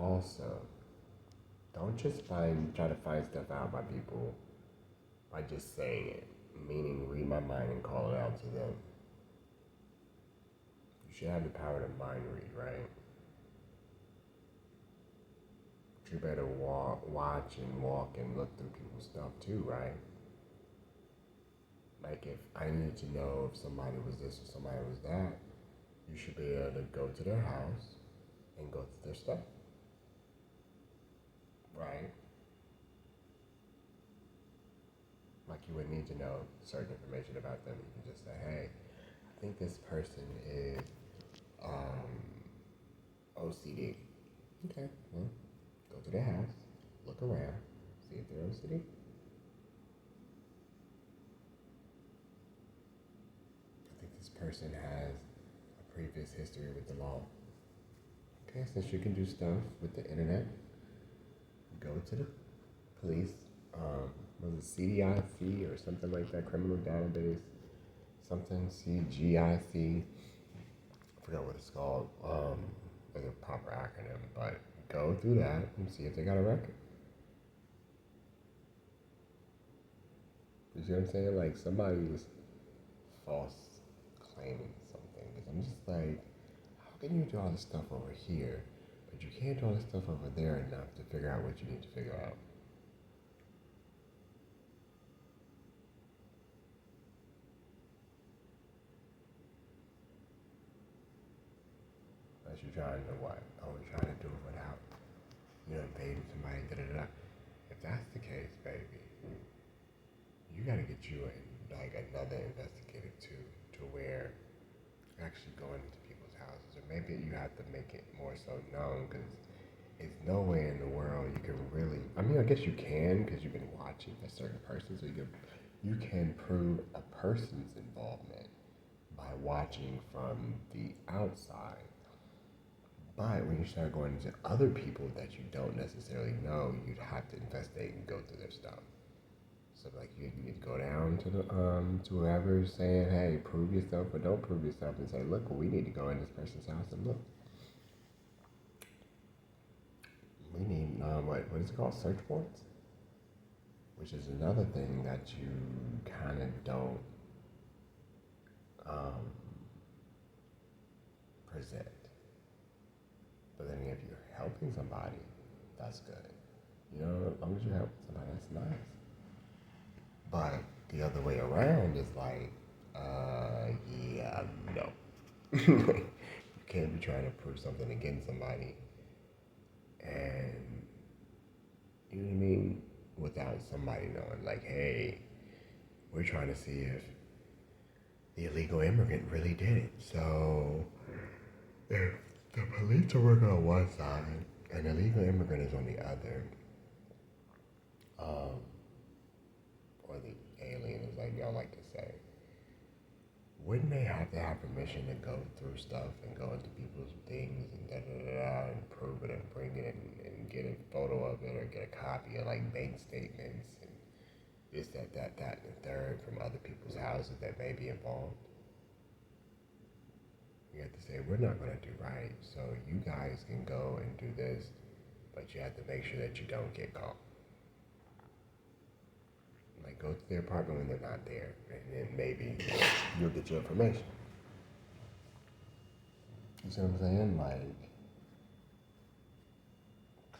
also, don't just try to find stuff out by people by just saying it, meaning read my mind and call it out to them. You should have the power to mind read, right? You better watch and walk and look through people's stuff too, right? Like if I needed to know if somebody was this or somebody was that, you should be able to go to their house and go through their stuff, right? Like you would need to know certain information about them. You can just say, hey, I think this person is OCD. Okay, well, go to their house, look around, see if they're OCD. I think this person has a previous history with the law. Okay, since you can do stuff with the internet, go to the police, was it CDIC or something like that, criminal database, something CGIC, I forgot what it's called, there's a proper acronym, but go through that and see if they got a record. You see what I'm saying? Like somebody's false claiming something. Because I'm just like, how can you do all this stuff over here, but you can't do all this stuff over there enough to figure out what you need to figure out? Unless you're trying to what? Oh, you're trying to do it without, invading somebody, da da da. If that's the case, baby, you gotta get you like another investigator too, to where you're actually going into people's houses, or maybe you have to make it more so known, because it's nowhere in the world you can really. I mean, I guess you can because you've been watching a certain person, so you can prove a person's involvement by watching from the outside. But when you start going into other people that you don't necessarily know, you'd have to investigate and go through their stuff. So like you need to go down to the to whoever's saying, hey, prove yourself or don't prove yourself, and say, look, well, we need to go in this person's house and look. We need what is it called? Search warrants, which is another thing that you kind of don't present. But then if you're helping somebody, that's good. As long as you're helping somebody, that's nice. But the other way around is like, yeah, no. You can't be trying to prove something against somebody and, you know what I mean, without somebody knowing, like, hey, we're trying to see if the illegal immigrant really did it. So if the police are working on one side and the illegal immigrant is on the other, or the alien, is like y'all like to say, wouldn't they have to have permission to go through stuff and go into people's things and da da da da and prove it and bring it and get a photo of it or get a copy of like bank statements and this, that, and the third from other people's houses that may be involved? You have to say, we're not going to do right, so you guys can go and do this, but you have to make sure that you don't get caught. Like, go to their apartment when they're not there, and then maybe you'll get your information. You see what I'm saying? Like,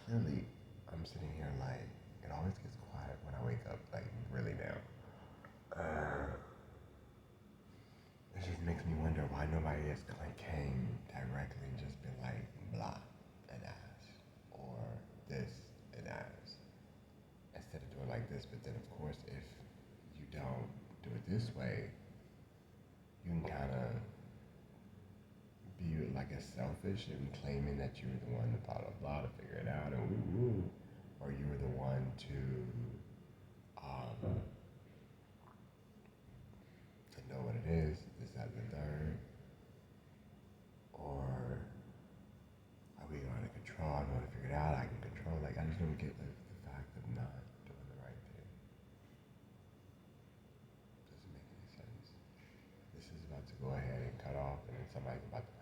clearly, I'm sitting here like, it always gets quiet when I wake up, like, really now. It just makes me wonder why nobody has came directly and just been like, blah, and ass, or this, and ass, instead of doing like this. But then, of course, if you don't do it this way, you can kind of be like as selfish and claiming that you were the one to blah, blah, blah, to figure it out, and woo, or you were the one to know what it is, this, that, and the third, or are we going to control? I'm going to figure it out. I can control. Like, I just don't get the fact of not doing the right thing. Doesn't make any sense. This is about to go ahead and cut off, and then somebody's about to